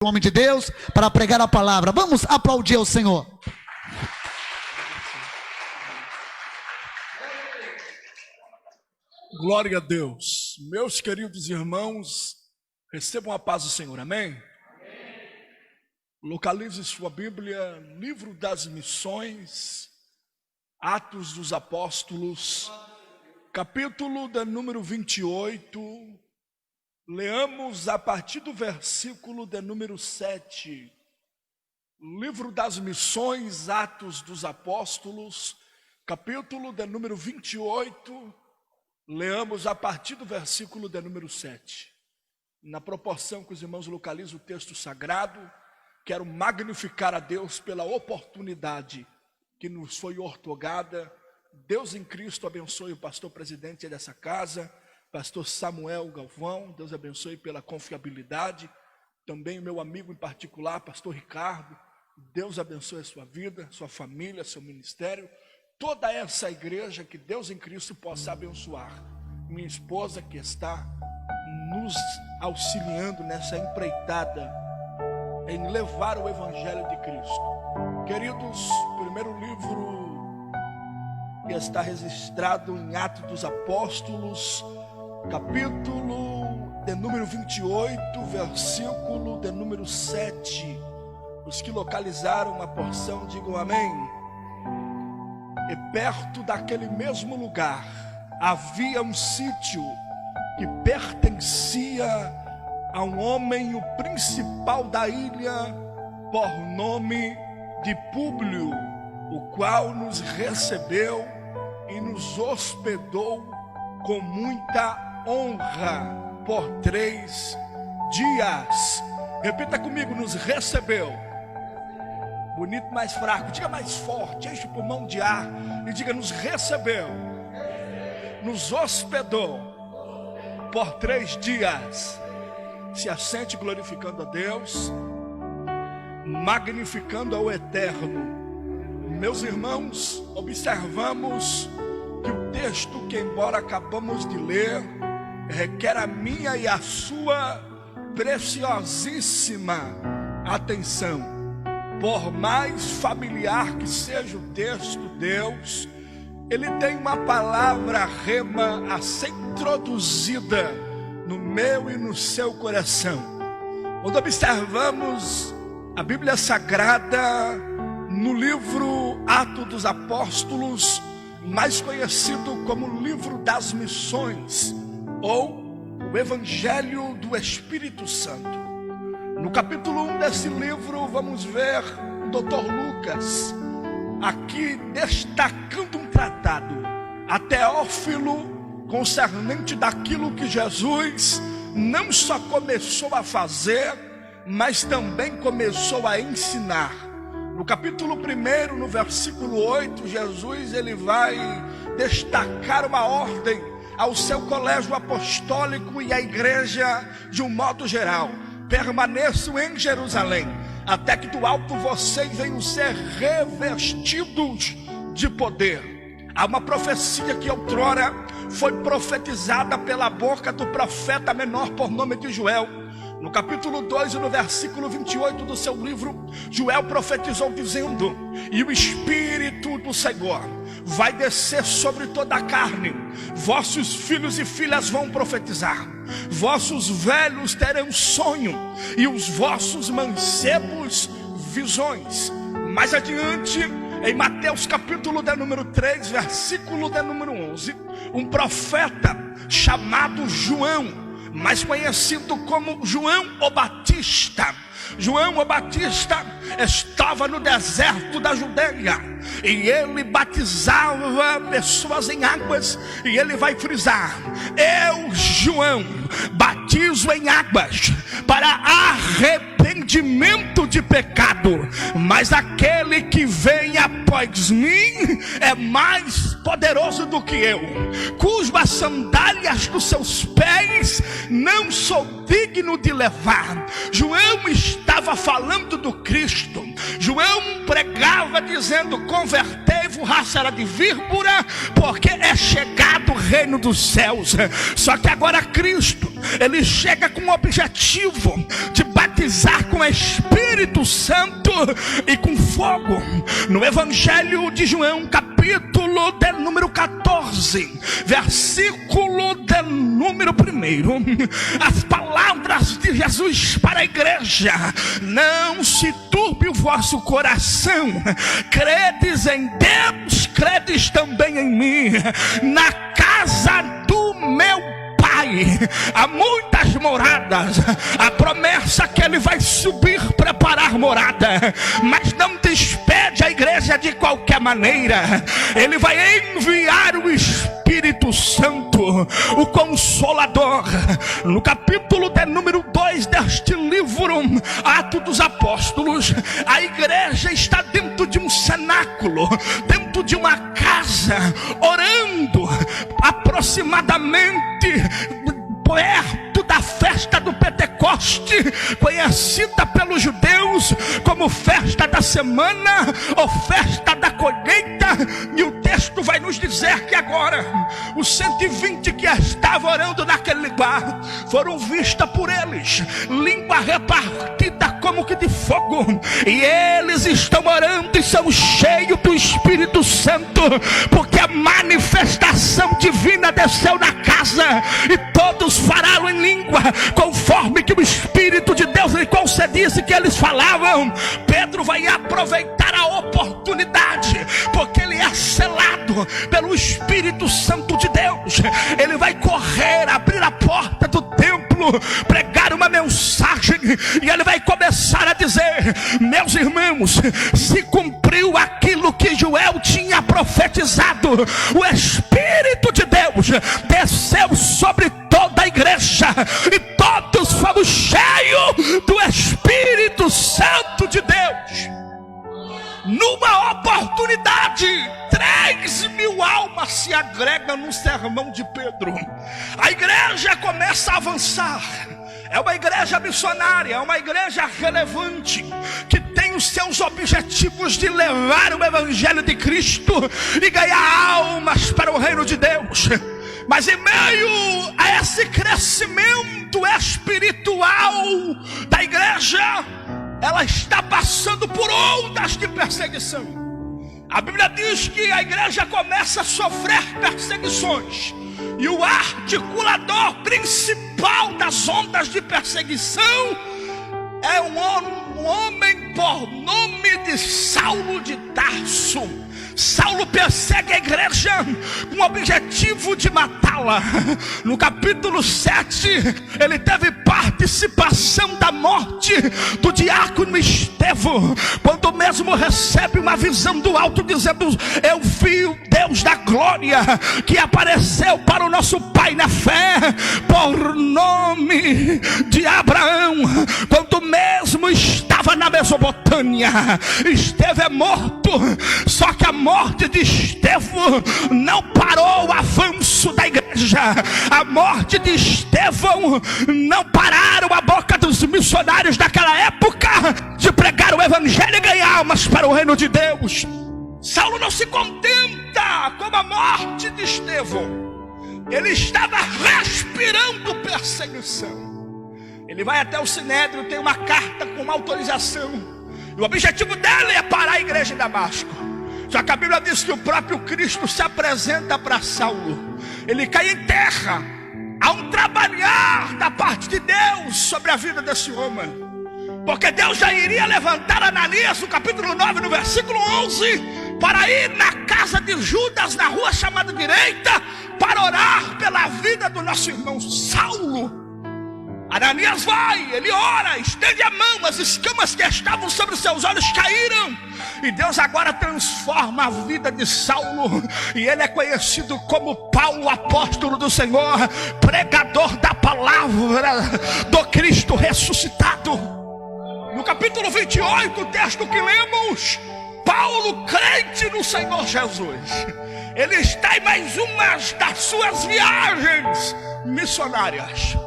o homem de Deus para pregar a palavra. Vamos aplaudir ao Senhor. Glória a Deus. Meus queridos irmãos, recebam a paz do Senhor, amém? Localize sua Bíblia, Livro das Missões, Atos dos Apóstolos, capítulo de número 28, leamos a partir do versículo de número 7. Livro das Missões, Atos dos Apóstolos, capítulo de número 28, leamos a partir do versículo de número 7. Na proporção que os irmãos localizam o texto sagrado, quero magnificar a Deus pela oportunidade que nos foi outorgada. Deus em Cristo abençoe o pastor presidente dessa casa, pastor Samuel Galvão. Deus abençoe pela confiabilidade. Também o meu amigo em particular, pastor Ricardo. Deus abençoe a sua vida, sua família, seu ministério. Toda essa igreja, que Deus em Cristo possa abençoar. Minha esposa que está nos auxiliando nessa empreitada em levar o Evangelho de Cristo. Queridos, primeiro livro que está registrado em Atos dos Apóstolos, capítulo de número 28, versículo de número 7. Os que localizaram a porção, digam amém. E perto daquele mesmo lugar havia um sítio que pertencia a um homem, o principal da ilha, por nome de Públio, o qual nos recebeu e nos hospedou com muita honra por 3 dias. Repita comigo: nos recebeu. Bonito, mais fraco, diga mais forte, enche o pulmão de ar e diga: nos recebeu, nos hospedou por 3 dias. Se assente glorificando a Deus, magnificando ao Eterno. Meus irmãos, observamos que o texto que embora acabamos de ler, requer a minha e a sua preciosíssima atenção. Por mais familiar que seja o texto, Deus, ele tem uma palavra rema a ser introduzida no meu e no seu coração. Quando observamos a Bíblia Sagrada no livro Atos dos Apóstolos, mais conhecido como Livro das Missões, ou o Evangelho do Espírito Santo. No capítulo 1 desse livro, vamos ver o Dr. Lucas aqui destacando um tratado a Teófilo concernente daquilo que Jesus não só começou a fazer, mas também começou a ensinar. No capítulo 1, no versículo 8, Jesus ele vai destacar uma ordem ao seu colégio apostólico e à igreja de um modo geral: permaneçam em Jerusalém, até que do alto vocês venham ser revestidos de poder. Há uma profecia que outrora foi profetizada pela boca do profeta menor por nome de Joel. No capítulo 2 e no versículo 28 do seu livro, Joel profetizou dizendo: e o Espírito do Senhor vai descer sobre toda a carne, vossos filhos e filhas vão profetizar, vossos velhos terão sonho, e os vossos mancebos visões. Mais adiante, em Mateus capítulo de número 3, versículo de número 11, um profeta chamado João, mais conhecido como João o Batista. João o Batista estava no deserto da Judeia e ele batizava pessoas em águas, e ele vai frisar: eu, João, batizo em águas para arrependimento de pecado, mas aquele que vem após mim é mais poderoso do que eu, cujas sandálias dos seus pés não sou digno de levar. João estava falando do Cristo. João pregava dizendo: convertei-vos, raça de víbora, porque é chegado o reino dos céus. Só que agora Cristo, ele chega com o objetivo de bater batizar com Espírito Santo e com fogo. No Evangelho de João, capítulo de número 14, versículo de número 1, as palavras de Jesus para a igreja: não se turbe o vosso coração, credes em Deus, credes também em mim. Na casa do meu Pai há muitas moradas. A promessa que ele vai subir, preparar morada, mas não despede a igreja de qualquer maneira. Ele vai enviar o Espírito Santo, o Consolador. No capítulo de número 2 deste livro, Atos dos Apóstolos, a igreja está dentro de um cenáculo, dentro de uma casa, orando, aproximadamente perto da festa do Pentecoste, conhecida pelos judeus como festa da semana ou festa da colheita. E o texto vai nos dizer que agora os 120 que estavam orando naquele lugar foram vistas por eles, língua repartida como que de fogo, e eles estão orando e são cheios do Espírito Santo, porque a manifestação divina desceu na casa e todos falaram em língua conforme que o Espírito de Deus lhe concedisse que eles falavam. Pedro vai aproveitar a oportunidade, porque ele é selado pelo Espírito Santo de Deus. Ele vai correr, abrir a porta do templo, pregar uma mensagem, e ele vai começar a dizer: meus irmãos, se cumpriu aquilo que Joel tinha profetizado. O Espírito de Deus desceu sobre toda a igreja e todos fomos cheios do Espírito Santo de Deus. Numa oportunidade, 3.000 almas se agregam no sermão de Pedro. A igreja começa a avançar. É uma igreja missionária, é uma igreja relevante, que tem os seus objetivos de levar o Evangelho de Cristo e ganhar almas para o reino de Deus. Mas em meio a esse crescimento espiritual da igreja, ela está passando por ondas de perseguição. A Bíblia diz que a igreja começa a sofrer perseguições, e o articulador principal das ondas de perseguição é um homem por nome de Saulo de Tarso. Saulo persegue a igreja com o objetivo de matá-la. No capítulo 7, ele teve participação da morte do diácono Estevão, quando mesmo recebe uma visão do alto dizendo: eu vi o Deus da glória que apareceu para o nosso pai na fé por nome de Abraão, quando mesmo estava na Mesopotâmia. Estevão é morto, só que a morte de Estevão não parou o avanço da igreja. A morte de Estevão não pararam a boca dos missionários daquela época de pregar o Evangelho e ganhar almas para o reino de Deus. Saulo não se contenta com a morte de Estevão. Ele estava respirando perseguição. Ele vai até o Sinédrio, tem uma carta com uma autorização, e o objetivo dele é parar a igreja em Damasco. Só que a Bíblia diz que o próprio Cristo se apresenta para Saulo. Ele cai em terra. Há um trabalhar da parte de Deus sobre a vida desse homem, porque Deus já iria levantar Ananias no capítulo 9, no versículo 11, para ir na casa de Judas, na rua chamada direita, para orar pela vida do nosso irmão Saulo. Ananias vai, ele ora, estende a mão, as escamas que estavam sobre os seus olhos caíram, e Deus agora transforma a vida de Saulo, e ele é conhecido como Paulo, apóstolo do Senhor, pregador da palavra do Cristo ressuscitado. No capítulo 28, o texto que lemos, Paulo, crente no Senhor Jesus, ele está em mais uma das suas viagens missionárias.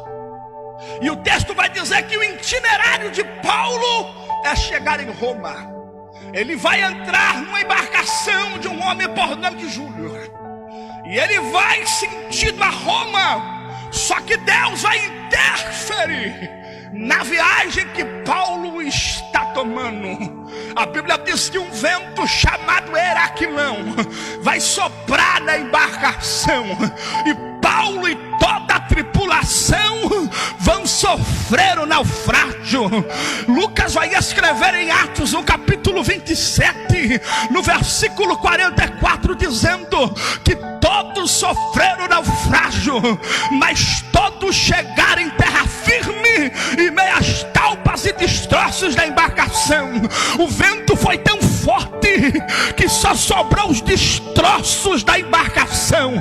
E o texto vai dizer que o itinerário de Paulo é chegar em Roma. Ele vai entrar numa embarcação de um homem por nome de Júlio, e ele vai sentido a Roma. Só que Deus vai interferir Na viagem que Paulo está tomando, a Bíblia diz que um vento chamado Heraquilão vai soprar na embarcação, e Paulo e toda a tripulação vão sofrer o naufrágio. Lucas vai escrever em Atos, no capítulo 27, no versículo 44, dizendo que todos sofreram o naufrágio, mas todos chegaram em terra firme, em meio às talpas e destroços da embarcação. O vento foi tão forte que só sobrou os destroços da embarcação.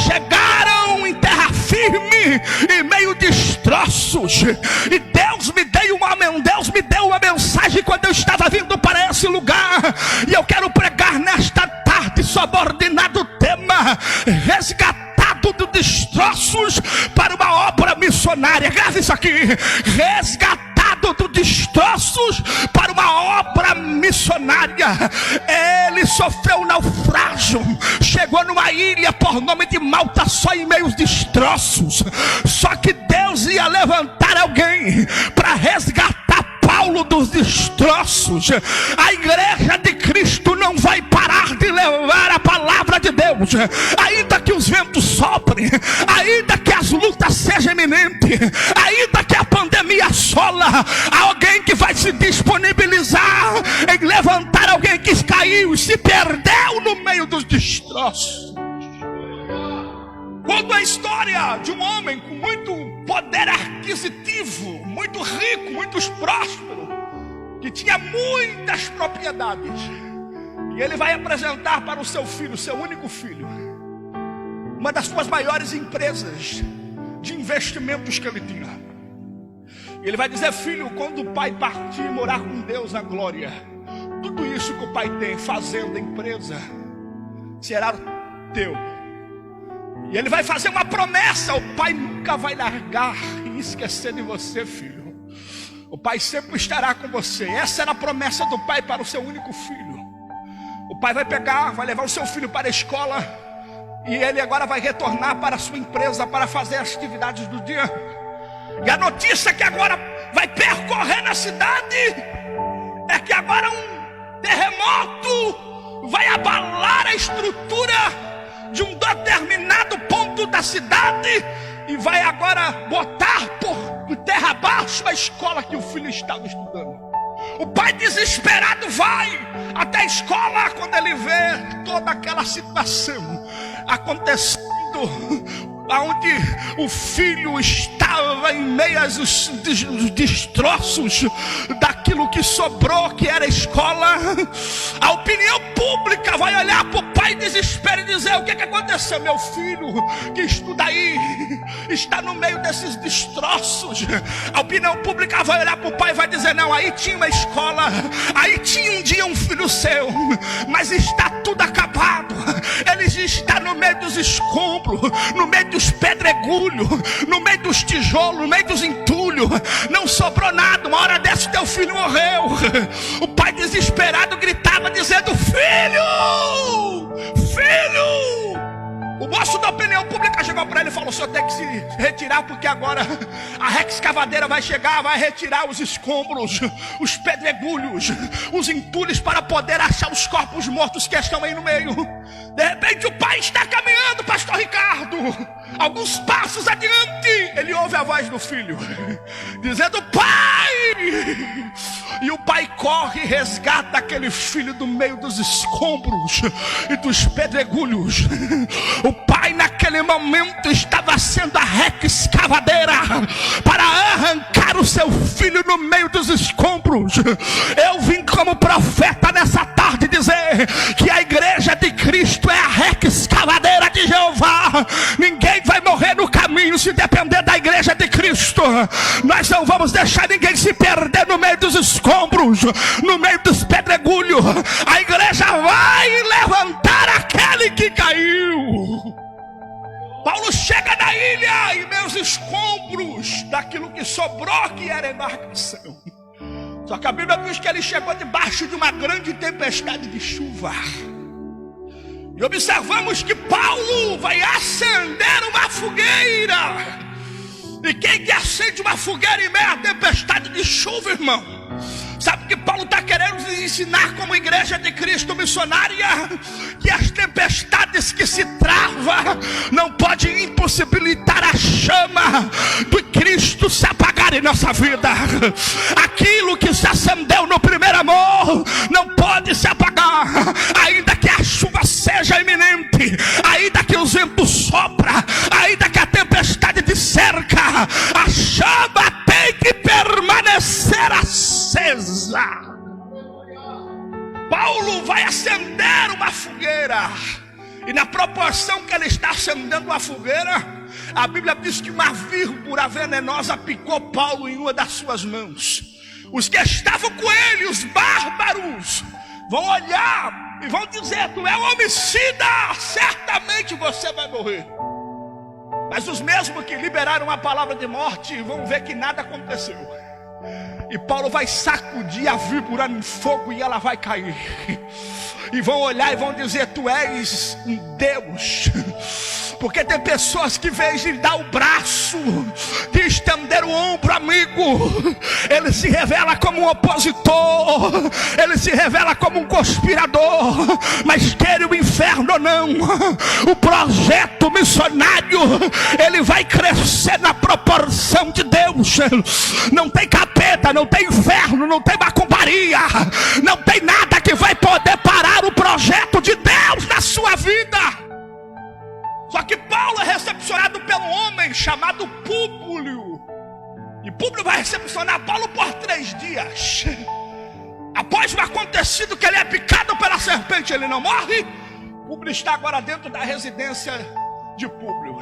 Chegaram em terra firme, em meio destroços. E Deus me deu uma mensagem quando eu estava vindo para esse lugar, e eu quero pregar nesta tarde subordinado o tema: resgatado de destroços para uma obra missionária. Grave isso aqui: resgatado de destroços para uma obra missionária. Ele sofreu um naufrágio, chegou numa ilha por nome de Malta, só em meio aos destroços. Só que Deus ia levantar alguém para resgatar Paulo dos destroços. A igreja de Cristo não vai parar de levar a palavra de Deus, ainda que os ventos soprem, ainda que as lutas sejam iminentes, ainda que a pandemia assola. Há alguém que vai se disponibilizar em levantar alguém que caiu e se perdeu no meio dos destroços. Conta a história de um homem com muito poder aquisitivo, muito rico, muito próspero, que tinha muitas propriedades. E ele vai apresentar para o seu filho, seu único filho, uma das suas maiores empresas de investimentos que ele tinha. E ele vai dizer: filho, quando o pai partir e morar com Deus na glória, tudo isso que o pai tem, fazenda, empresa, será teu. E ele vai fazer uma promessa: o pai nunca vai largar e esquecer de você, filho. O pai sempre estará com você. Essa era a promessa do pai para o seu único filho. O pai vai pegar, vai levar o seu filho para a escola, e ele agora vai retornar para a sua empresa para fazer as atividades do dia. E a notícia que agora vai percorrer na cidade é que agora um terremoto vai abalar a estrutura de um determinado ponto da cidade e vai agora botar por terra abaixo a escola que o filho estava estudando. O pai desesperado vai até a escola quando ele vê toda aquela situação acontecendo, onde o filho estava em meio aos destroços daquilo que sobrou, que era a escola. A opinião pública vai olhar para o pai em desespero e dizer: o que aconteceu? Meu filho que estuda aí está no meio desses destroços. A opinião pública vai olhar para o pai e vai dizer: não, aí tinha uma escola, aí tinha um dia um filho seu, mas está tudo acabado. Ele está no meio dos escombros, no meio dos pedregulhos, no meio dos tijolos, no meio dos entulhos. Não sobrou nada. Uma hora dessa teu filho morreu. O pai desesperado gritava dizendo: filho, filho. O moço da opinião pública chegou para ele e falou: o senhor tem que se retirar, porque agora a escavadeira vai chegar, vai retirar os escombros, os pedregulhos, os entulhos, para poder achar os corpos mortos que estão aí no meio. De repente o pai está caminhando, pastor Ricardo, alguns passos adiante, ele ouve a voz do filho dizendo: pai! E o pai corre e resgata aquele filho do meio dos escombros e dos pedregulhos. O pai naquele momento estava sendo a escavadeira para arrancar o seu filho no meio dos escombros. Eu vim como profeta nessa tarde dizer que a igreja de Cristo é a escavadeira de Jeová. Ninguém vai morrer no caminho se depender da igreja de Cristo. Nós não vamos deixar ninguém se perder no meio dos escombros, no meio dos pedregulhos. A igreja vai levantar aquele que caiu. Paulo chega na ilha e meus escombros daquilo que sobrou, que era a embarcação. Só que a Bíblia diz que ele chegou debaixo de uma grande tempestade de chuva. E observamos que Paulo vai acender uma fogueira. E quem que acende uma fogueira em meio à tempestade de chuva, irmão? Sabe o que Paulo está querendo nos ensinar como igreja de Cristo missionária? Que as tempestades que se travam não podem impossibilitar a chama do Cristo se apagar em nossa vida. Aquilo que se acendeu no primeiro amor não pode se apagar, ainda que a chuva seja iminente, ainda que o vento sopra, ainda que a tempestade te cerca, a chama tem que permanecer acesa. Paulo vai acender uma fogueira, e na proporção que ele está acendendo uma fogueira, a Bíblia diz que uma víbora venenosa picou Paulo em uma das suas mãos. Os que estavam com ele, os bárbaros, vão olhar e vão dizer: tu é um homicida, certamente você vai morrer. Mas os mesmos que liberaram a palavra de morte vão ver que nada aconteceu. E Paulo vai sacudir a víbora em fogo e ela vai cair. E vão olhar e vão dizer: tu és um Deus. Porque tem pessoas que, em vez de dar o braço, de estender o ombro amigo, ele se revela como um opositor, ele se revela como um conspirador. Mas queira o inferno ou não, o projeto missionário, ele vai crescer na proporção de Deus. Não tem capeta, não tem inferno, não tem macumbaria, não tem nada que vai poder parar o projeto de Deus na sua vida. Só que Paulo é recepcionado pelo homem chamado Públio. E Públio vai recepcionar Paulo por 3 dias. Após o acontecido que ele é picado pela serpente, ele não morre. Públio está agora dentro da residência de Públio.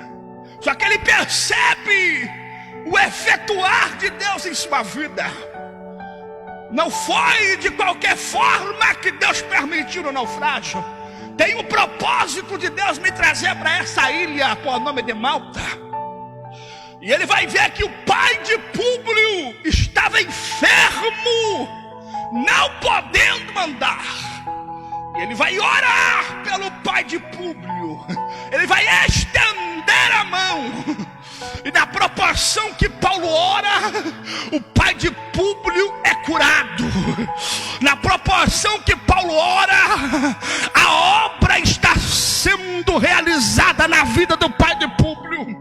Só que ele percebe o efetuar de Deus em sua vida. Não foi de qualquer forma que Deus permitiu o naufrágio. Tem um propósito de Deus me trazer para essa ilha por nome de Malta. E ele vai ver que o pai de Públio estava enfermo, não podendo andar. E ele vai orar pelo pai de Públio. Ele vai estender a mão. E na proporção que Paulo ora, o pai de Públio é curado. Na proporção que Paulo ora, a obra está sendo realizada na vida do pai de Públio.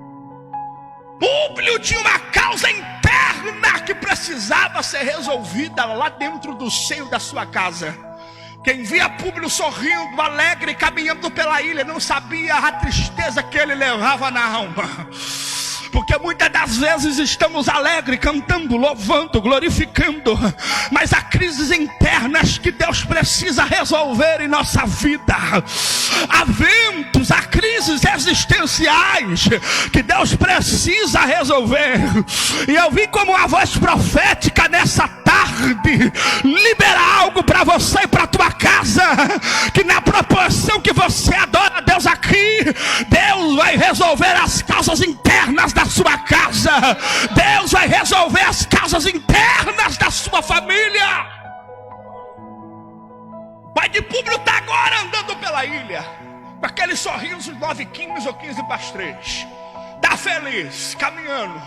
Públio tinha uma causa interna que precisava ser resolvida lá dentro do seio da sua casa. Quem via Públio sorrindo, alegre, caminhando pela ilha, não sabia a tristeza que ele levava na alma. Porque muitas das vezes estamos alegres, cantando, louvando, glorificando, mas há crises internas que Deus precisa resolver em nossa vida. Há ventos, há crises existenciais que Deus precisa resolver. E eu vim como uma voz profética nessa tarde liberar algo para você e para a tua casa, que na proporção que você adora a Deus aqui, Deus vai resolver as causas internas da sua casa. Deus vai resolver as causas internas da sua família. O pai de Públio está agora andando pela ilha, com aquele sorriso 9h15 ou 15:3. Está feliz, caminhando.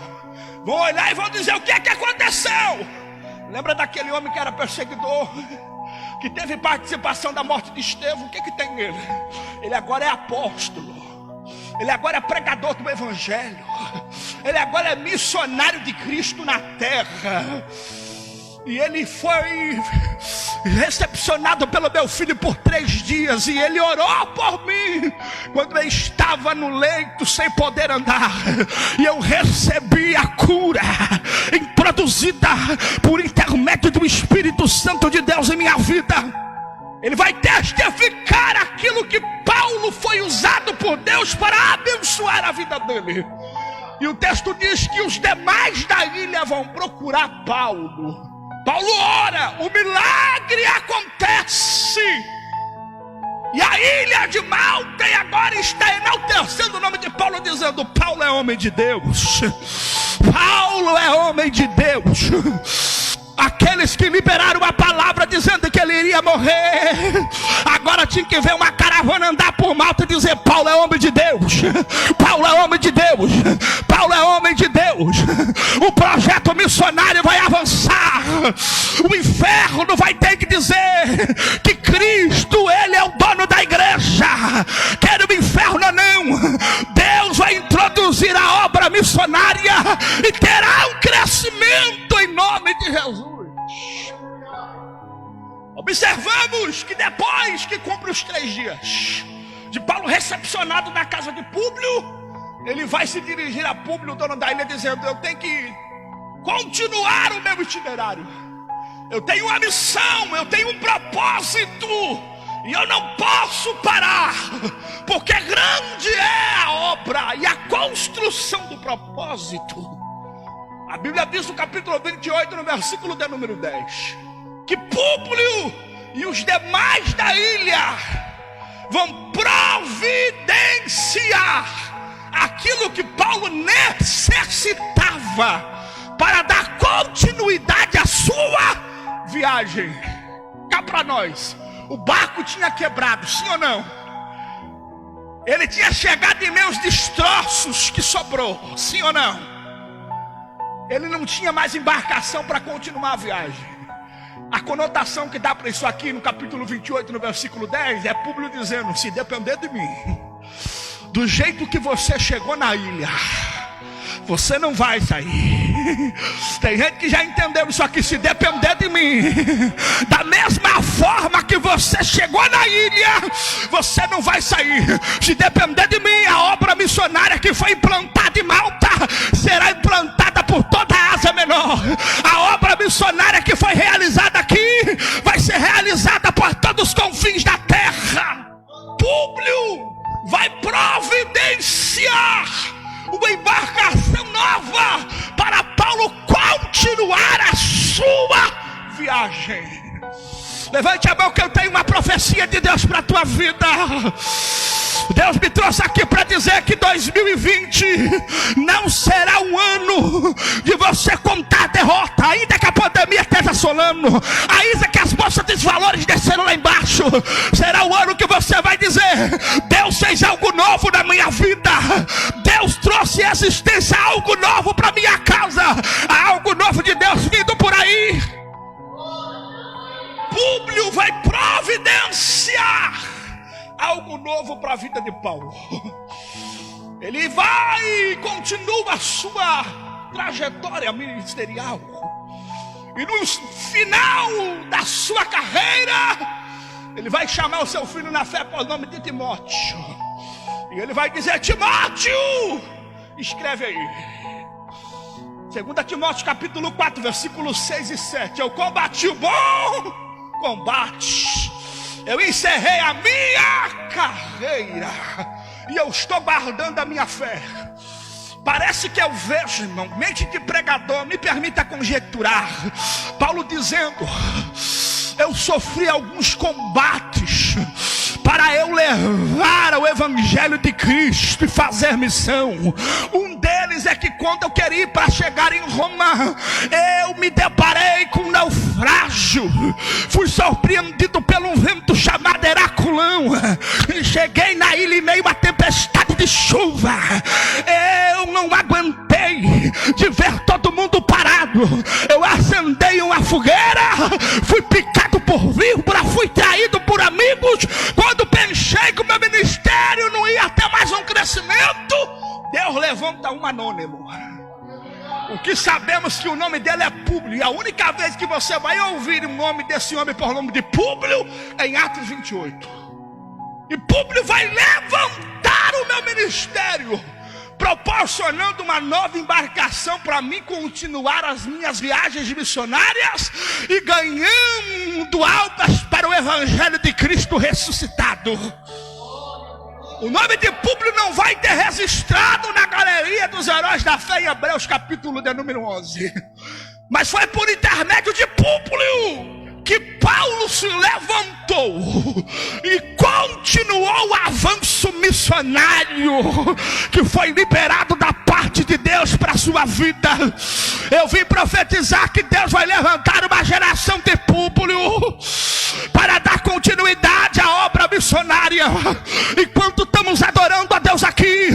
Vão olhar e vão dizer: o que é que aconteceu? Lembra daquele homem que era perseguidor, que teve participação da morte de Estevão? O que tem nele? Ele agora é apóstolo. Ele agora é pregador do evangelho. Ele agora é missionário de Cristo na terra. E ele foi recepcionado pelo meu filho por 3 dias. E ele orou por mim quando eu estava no leito sem poder andar. E eu recebi a cura introduzida por intermédio do Espírito Santo de Deus em minha vida. Ele vai testificar aquilo que Paulo foi usado por Deus para abençoar a vida dele. E o texto diz que os demais da ilha vão procurar Paulo. Paulo ora, o milagre acontece. E a ilha de Malta agora está enaltecendo o nome de Paulo, dizendo: Paulo é homem de Deus. Paulo é homem de Deus. Aqueles que liberaram a palavra dizendo que ele iria morrer, agora tinha que ver uma caravana andar por Malta e dizer: Paulo é homem de Deus. Paulo é homem de Deus. Paulo é homem de Deus. Deus, o projeto missionário vai avançar. O inferno vai ter que dizer que Cristo, Ele é o dono da igreja. Quer o inferno ou não, Deus vai introduzir a obra missionária e terá um crescimento em nome de Jesus. Observamos que depois que cumpre os 3 dias de Paulo recepcionado na casa de Públio, ele vai se dirigir a Públio, o dono da ilha, dizendo: eu tenho que continuar o meu itinerário, eu tenho uma missão, eu tenho um propósito, e eu não posso parar, porque grande é a obra e a construção do propósito. A Bíblia diz no capítulo 28, no versículo de número 10, que Públio e os demais da ilha vão providenciar aquilo que Paulo necessitava para dar continuidade à sua viagem. Cá para nós, o barco tinha quebrado, sim ou não? Ele tinha chegado em meus destroços que sobrou, sim ou não? Ele não tinha mais embarcação para continuar a viagem. A conotação que dá para isso aqui no capítulo 28, no versículo 10, é Públio dizendo: se depender de mim, do jeito que você chegou na ilha, você não vai sair. Tem gente que já entendeu isso aqui: se depender de mim, da mesma forma que você chegou na ilha, você não vai sair. Se depender de mim, a obra missionária que foi implantada em Malta será implantada por toda a Ásia Menor. A obra missionária que foi realizada aqui vai ser realizada por todos os confins da terra. Públio vai providenciar uma embarcação nova para Paulo continuar a sua viagem. Levante a mão que eu tenho uma profecia de Deus para a tua vida. Deus me trouxe aqui para dizer que 2020 não será um ano de você contar derrota, ainda que a pandemia esteja assolando, ainda que as bolsas de valores desceram lá embaixo. Será o ano que você vai dizer: Deus fez algo novo na minha vida, Deus trouxe à existência algo novo para minha casa, há algo novo de Deus vindo por aí. Públio vai providenciar algo novo para a vida de Paulo. Ele vai e continua a sua trajetória ministerial, e no final da sua carreira, ele vai chamar o seu filho na fé por nome de Timóteo, e ele vai dizer: Timóteo, escreve aí, 2 Timóteo capítulo 4, versículos 6 e 7. Eu combati o bom combate, eu encerrei a minha carreira, e eu estou guardando a minha fé. Parece que eu vejo, irmão, mente de pregador, me permita conjecturar, Paulo dizendo: eu sofri alguns combates para eu levar o evangelho de Cristo e fazer missão. Um deles é que quando eu queria ir para chegar em Roma, eu me deparei com um naufrágio. Fui surpreendido pelo um vento chamado Heraculão. Cheguei na ilha em meio a tempestade de chuva. Eu não aguentei de ver todo mundo parado. Eu acendei uma fogueira, fui picado por víbora, fui traído por amigos. Quando pensei que o meu ministério não ia ter mais um crescimento, Deus levanta um anônimo. O que sabemos que o nome dele é Públio, e a única vez que você vai ouvir o nome desse homem por nome de Públio é em Atos 28. E Públio vai levantar o meu ministério, proporcionando uma nova embarcação para mim continuar as minhas viagens missionárias e ganhando almas para o evangelho de Cristo ressuscitado. O nome de Públio não vai ter registrado na galeria dos heróis da fé em Hebreus capítulo de número 11, mas foi por intermédio de Públio que Paulo se levantou e continuou o avanço missionário que foi liberado da parte de Deus para a sua vida. Eu vim profetizar que Deus vai levantar uma geração de Públio para dar continuidade à obra missionária. Enquanto estamos adorando a Deus aqui,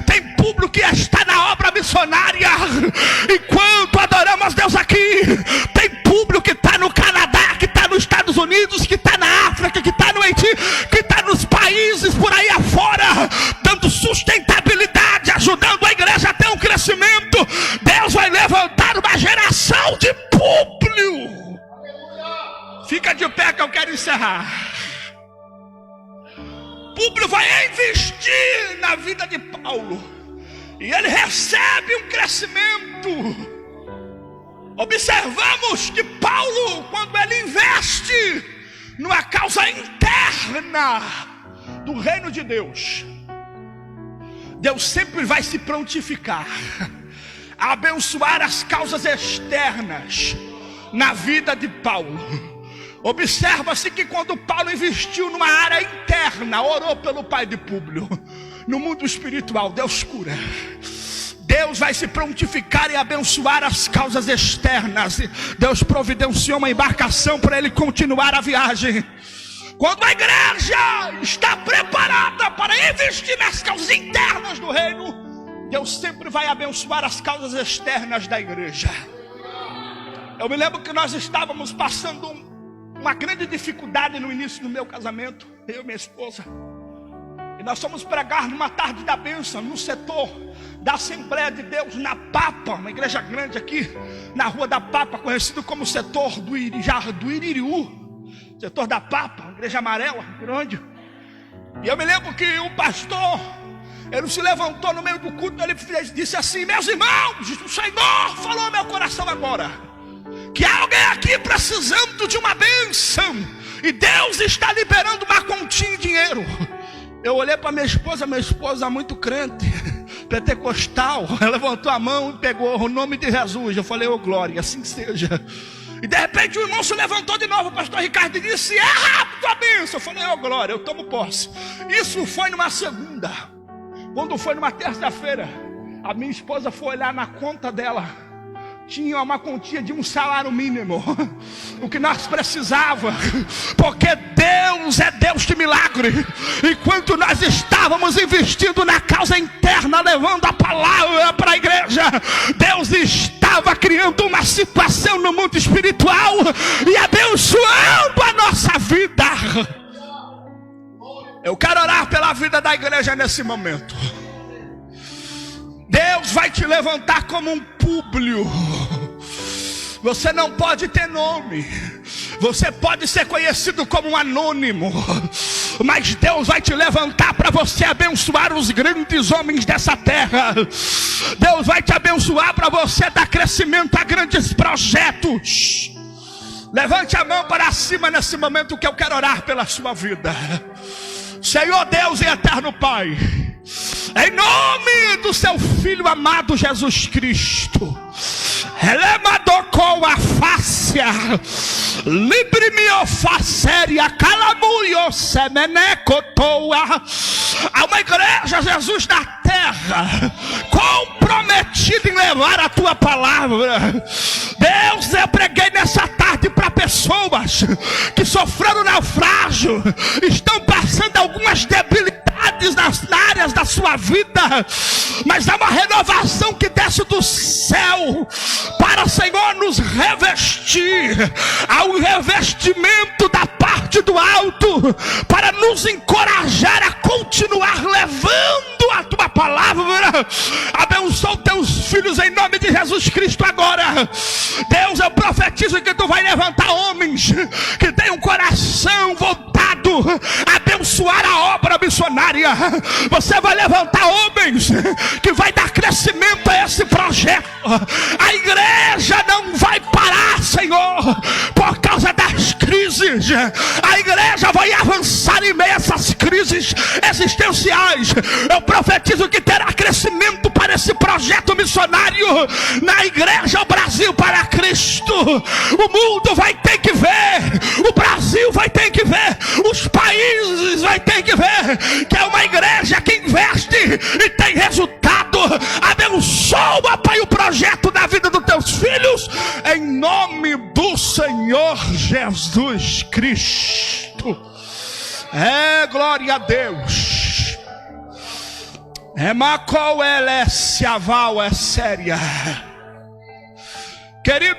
tem Públio que está na obra missionária missionária. Enquanto adoramos Deus aqui, tem público que está no Canadá, que está nos Estados Unidos, que está na África, que está no Haiti, que está nos países por aí afora, dando sustentabilidade, ajudando a igreja a ter um crescimento. Deus vai levantar uma geração de Públio. Fica de pé que eu quero encerrar. Públio vai investir na vida de Paulo, e ele recebe um crescimento. Observamos que Paulo, quando ele investe numa causa interna do reino de Deus, Deus sempre vai se prontificar a abençoar as causas externas na vida de Paulo. Observa-se que quando Paulo investiu numa área interna, orou pelo pai de Públio, no mundo espiritual, Deus cura. Deus vai se prontificar e abençoar as causas externas. Deus providenciou uma embarcação para ele continuar a viagem. Quando a igreja está preparada para investir nas causas internas do reino, Deus sempre vai abençoar as causas externas da igreja. Eu me lembro que nós estávamos passando uma grande dificuldade no início do meu casamento, eu e minha esposa. E nós fomos pregar numa tarde da bênção, no setor da Assembleia de Deus, na Papa, uma igreja grande aqui, na Rua da Papa, conhecido como setor do Iririú, setor da Papa, uma igreja amarela, grande. E eu me lembro que o pastor, ele se levantou no meio do culto, ele disse assim: meus irmãos, o Senhor falou ao meu coração agora, que há alguém aqui precisando de uma bênção, e Deus está liberando uma continha de dinheiro. Eu olhei para minha esposa muito crente, pentecostal. Ela levantou a mão e pegou o nome de Jesus. Eu falei: ô glória, assim seja. E de repente o irmão se levantou de novo, o pastor Ricardo, e disse: é rápido a bênção. Eu falei: ô glória, eu tomo posse. Isso foi numa segunda. Quando foi numa terça-feira, a minha esposa foi olhar na conta dela, tinha uma quantia de um salário mínimo, o que nós precisávamos, porque Deus é Deus de milagre. Enquanto nós estávamos investindo na causa interna, levando a palavra para a igreja, Deus estava criando uma situação no mundo espiritual e abençoando a nossa vida. Eu quero orar pela vida da igreja nesse momento. Deus vai te levantar como um Públio. Você não pode ter nome, você pode ser conhecido como um anônimo, mas Deus vai te levantar para você abençoar os grandes homens dessa terra. Deus vai te abençoar para você dar crescimento a grandes projetos. Levante a mão para cima nesse momento que eu quero orar pela sua vida. Senhor Deus e eterno Pai, em nome do seu Filho amado Jesus Cristo, elemadocou a fácia, libre-me o facéria, calamurio semenecotoa. Há uma igreja, Jesus, na terra, comprometida em levar a tua palavra. Deus, eu preguei nessa tarde para pessoas que sofreram naufrágio, estão passando algumas debilidades nas áreas da sua vida, mas há uma renovação que desce do céu para, Senhor, nos revestir. Há um revestimento da parte do alto para nos encorajar a continuar levando a tua palavra. Abençoa teus filhos em nome de Jesus Cristo agora. Deus, eu profetizo que tu vai levantar homens que têm um coração voltado a abençoar a obra missionária. Você vai levantar homens que vai dar crescimento a esse projeto. A igreja não vai parar, Senhor, por causa das crises. A igreja vai avançar em meio a essas crises existenciais. Eu profetizo que terá crescimento para esse projeto missionário na igreja, o Brasil para Cristo. O mundo vai ter que ver, o Brasil vai ter que ver, os países vai ter que ver que é uma igreja que investe e tem resultado. Abençoa, Pai, o projeto da vida dos teus filhos, em nome do Senhor Jesus Cristo. Glória a Deus. Macol, ela é se aval, é séria. Querido.